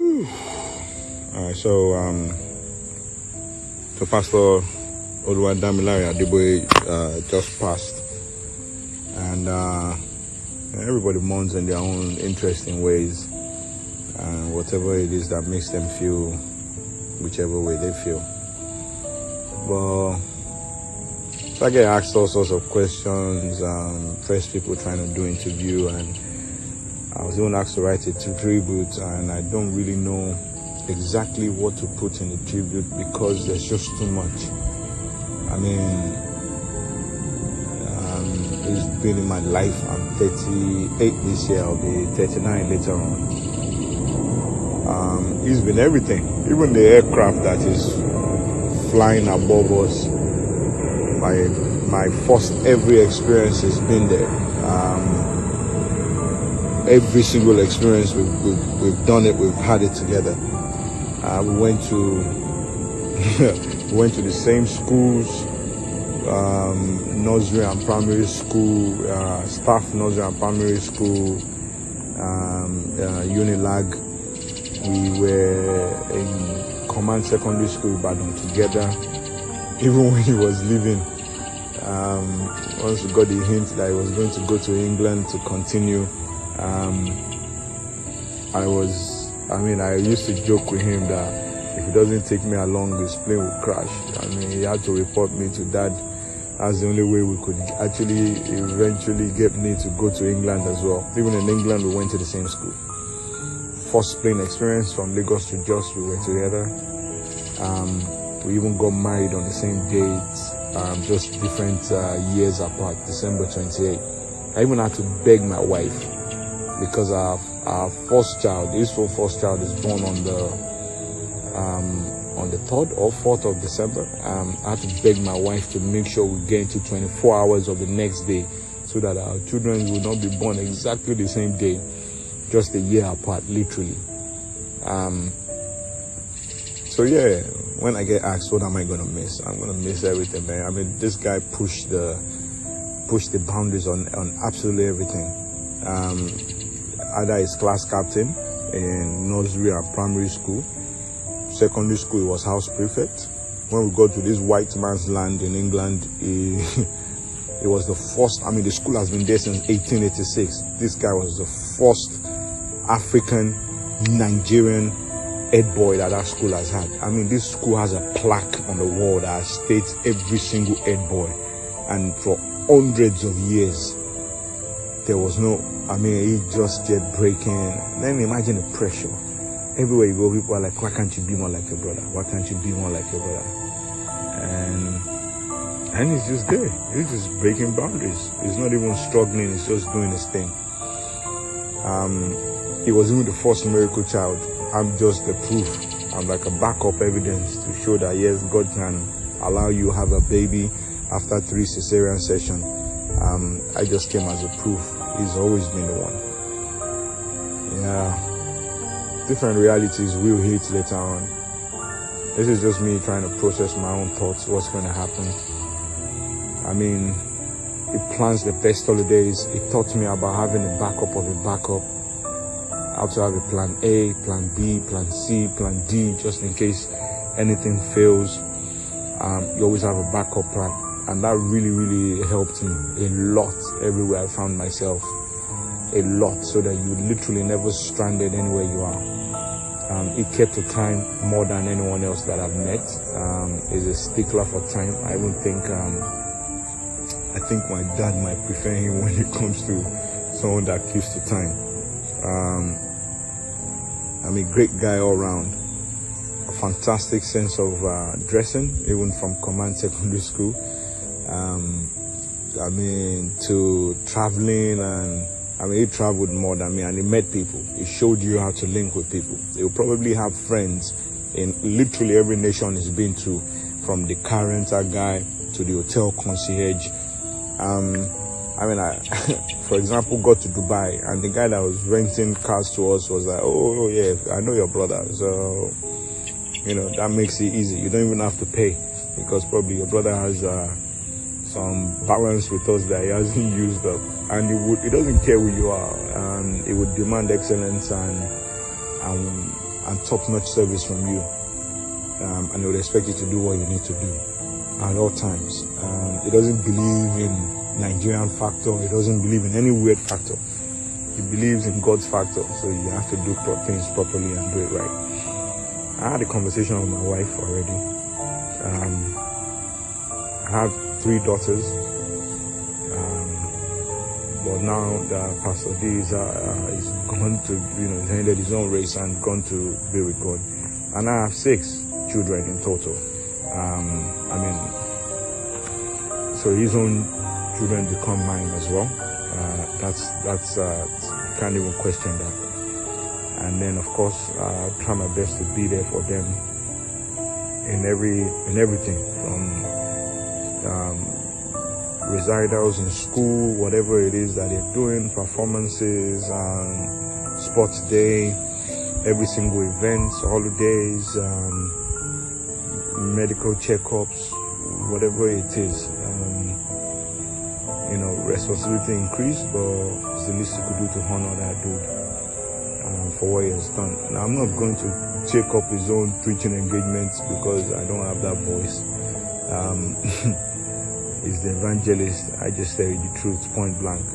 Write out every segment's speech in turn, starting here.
Alright, so Pastor Pst Leke Adeboye just passed, and everybody mourns in their own interesting ways, and whatever it is that makes them feel whichever way they feel. But so I get asked all sorts of questions, first people trying to do interview, and I was even asked to write a tribute, and I don't really know exactly what to put in the tribute because there's just too much. I mean, it's been in my life. I'm 38 this year, I'll be 39 later on. It's been everything, even the aircraft that is flying above us. My first every experience has been there. Every single experience we've done it, we've had it together. We went to the same schools, nursery and primary school, staff nursery and primary school, Unilag. We were in Command Secondary School Ibadan together. Even when he was leaving, once we got the hint that he was going to go to England to continue, I used to joke with him that if he doesn't take me along, his plane will crash. I mean, he had to report me to Dad. That's the only way we could actually eventually get me to go to England as well. Even in England, we went to the same school. First plane experience from Lagos to Jos, we were together. We even got married on the same date, just different years apart, December 28. I even had to beg my wife because our first child, his first child, is born on the 3rd or 4th of December. I had to beg my wife to make sure we get into 24 hours of the next day so that our children will not be born exactly the same day, just a year apart, literally. So yeah, when I get asked what am I gonna miss, I'm gonna miss everything, man. I mean, this guy pushed the boundaries on absolutely everything. Either he's class captain in nursery and primary school. Secondary school, he was house prefect. When we got to this white man's land in England, he was the first. I mean, the school has been there since 1886. This guy was the first African Nigerian head boy that school has had. I mean, this school has a plaque on the wall that states every single head boy, and for hundreds of years there was no, I mean, he just kept breaking. Then imagine the pressure. Everywhere you go, people are like, why can't you be more like your brother? Why can't you be more like your brother? And he's just there. He's just breaking boundaries. He's not even struggling. He's just doing his thing. He was even the first miracle child. I'm just the proof. I'm like a backup evidence to show that, yes, God can allow you to have a baby after 3 cesarean sessions. I just came as a proof. He's always been the one. Yeah. Different realities will hit later on. This is just me trying to process my own thoughts, what's going to happen. I mean, it plans the best holidays. It taught me about having a backup of a backup. How to have a plan A, plan B, plan C, plan D, just in case anything fails. You always have a backup plan. And that really, really helped me a lot everywhere I found myself. A lot, so that you literally never stranded anywhere you are. He kept to time more than anyone else that I've met. He's a stickler for time. I even think, I think my dad might prefer him when it comes to someone that keeps to time. I'm a great guy all around. A fantastic sense of dressing, even from Command Secondary School. I mean, to traveling, and I mean, he traveled more than me, and he met people. He showed you how to link with people. He'll probably have friends in literally every nation he's been to, from the car rental guy to the hotel concierge. I mean, I, for example, got to Dubai, and the guy that was renting cars to us was like, oh yeah, I know your brother. So, you know, that makes it easy. You don't even have to pay, because probably your brother has some balance with us that he hasn't used up. And he doesn't care who you are. He would demand excellence and and top-notch service from you. And it would expect you to do what you need to do at all times. It doesn't believe in Nigerian factor. It doesn't believe in any weird factor. It believes in God's factor. So you have to do things properly and do it right. I had a conversation with my wife already. I have 3 daughters. But now Pastor D is gone to, he's ended his own race and gone to be with God. And I have 6 children in total. So his own children become mine as well. That's can't even question that. And then of course, try my best to be there for them in everything, from recitals in school, whatever it is that they're doing, performances, sports day, every single event, holidays, medical checkups, whatever it is. Responsibility increased, but it's the least you could do to honor that dude for what he has done. Now, I'm not going to take up his own preaching engagements because I don't have that voice. He's the evangelist. I just tell you the truth, point blank.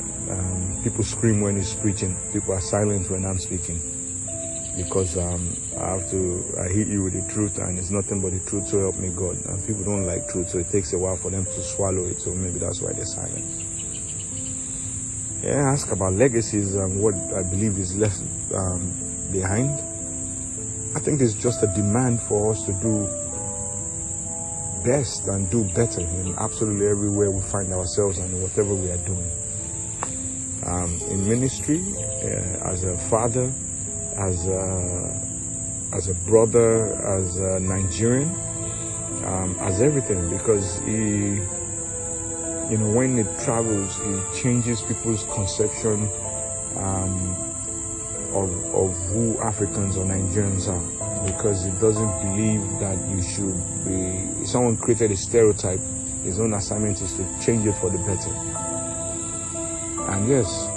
People scream when he's preaching. People are silent when I'm speaking. Because I hit you with the truth, and it's nothing but the truth, so help me God. And people don't like truth, so it takes a while for them to swallow it, so maybe that's why they're silent. Yeah, ask about legacies and what I believe is left behind. I think it's just a demand for us to do best and do better in absolutely everywhere we find ourselves and whatever we are doing. In ministry, as a father, as a brother, as a Nigerian, as everything, because when it travels, it changes people's conception of who Africans or Nigerians are, because it doesn't believe that you should be. If someone created a stereotype, his own assignment is to change it for the better. And yes,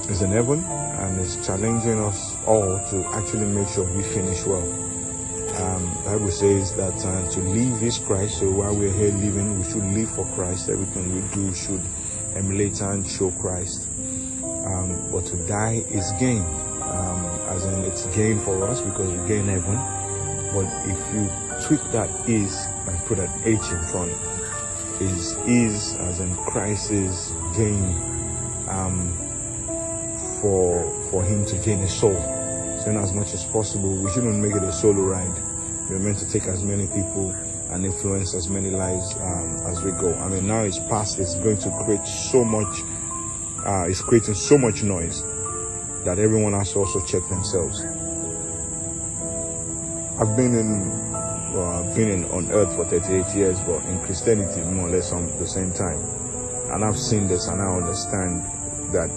it's in heaven, and it's challenging us all to actually make sure we finish well. The Bible says that to live is Christ, so while we're here living, we should live for Christ. Everything we do should emulate and show Christ. But to die is gain, as in it's gain for us because we gain heaven. But if you tweak that is and put an H in front, is as in Christ is gain for him to gain a soul. So in as much as possible, we shouldn't make it a solo ride. We're meant to take as many people and influence as many lives as we go. Now it's past, it's going to create so much, it's creating so much noise that everyone has to also check themselves. I've been on earth for 38 years, but in Christianity more or less on the same time. And I've seen this and I understand that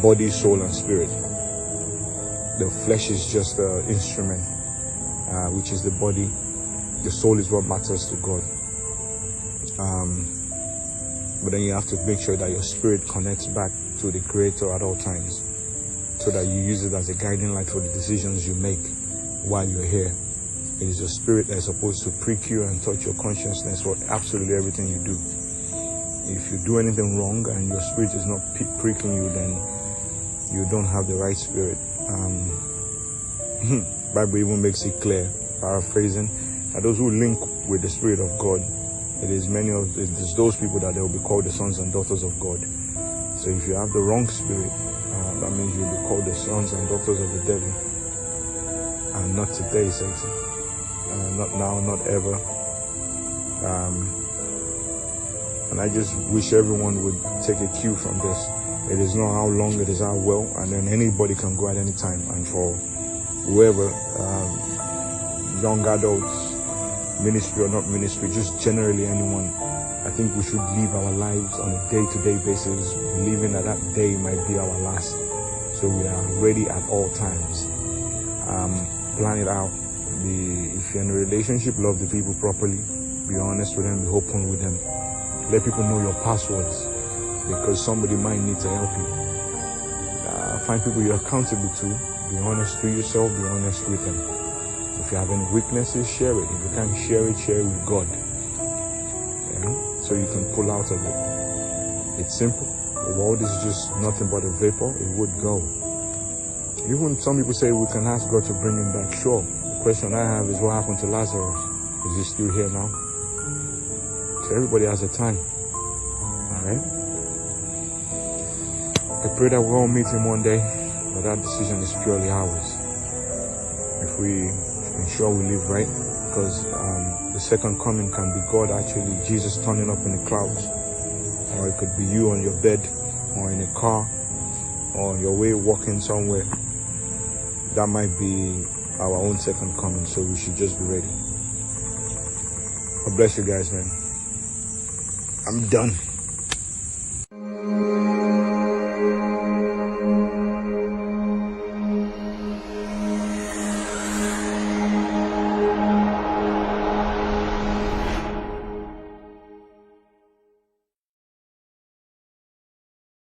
body, soul, and spirit. The flesh is just an instrument, which is the body. The soul is what matters to God. But then you have to make sure that your spirit connects back to the Creator at all times, so that you use it as a guiding light for the decisions you make while you're here. It is your spirit that is supposed to prick you and touch your consciousness for absolutely everything you do. If you do anything wrong and your spirit is not pricking you, then you don't have the right spirit. Bible even makes it clear, paraphrasing, that those who link with the Spirit of God, it is those people that they will be called the sons and daughters of God. So if you have the wrong spirit, that means you'll be called the sons and daughters of the devil. And not today, Satan. Not now, not ever. And I just wish everyone would take a cue from this. It is not how long, it is how well, and then anybody can go at any time. And for whoever, young adults, ministry or not ministry, just generally anyone, I think we should live our lives on a day-to-day basis, believing that that day might be our last. So we are ready at all times. Plan it out. If you're in a relationship, love the people properly. Be honest with them, be open with them. Let people know your passwords, because somebody might need to help you. Find people you're accountable to, Be honest to yourself, be honest with him. If you have any weaknesses, share it. If you can't share it with God. Yeah? So you can pull out of it. It's simple. The world is just nothing but a vapor. It would go. Even some people say we can ask God to bring him back. Sure. The question I have is, what happened to Lazarus? Is he still here now? So everybody has a time. Alright? I pray that we'll all meet him one day, but that decision is purely ours. If we ensure we live right, because the second coming can be God actually, Jesus turning up in the clouds. Or it could be you on your bed, or in a car, or on your way walking somewhere. That might be our own second coming, so we should just be ready. God bless you guys, man. I'm done.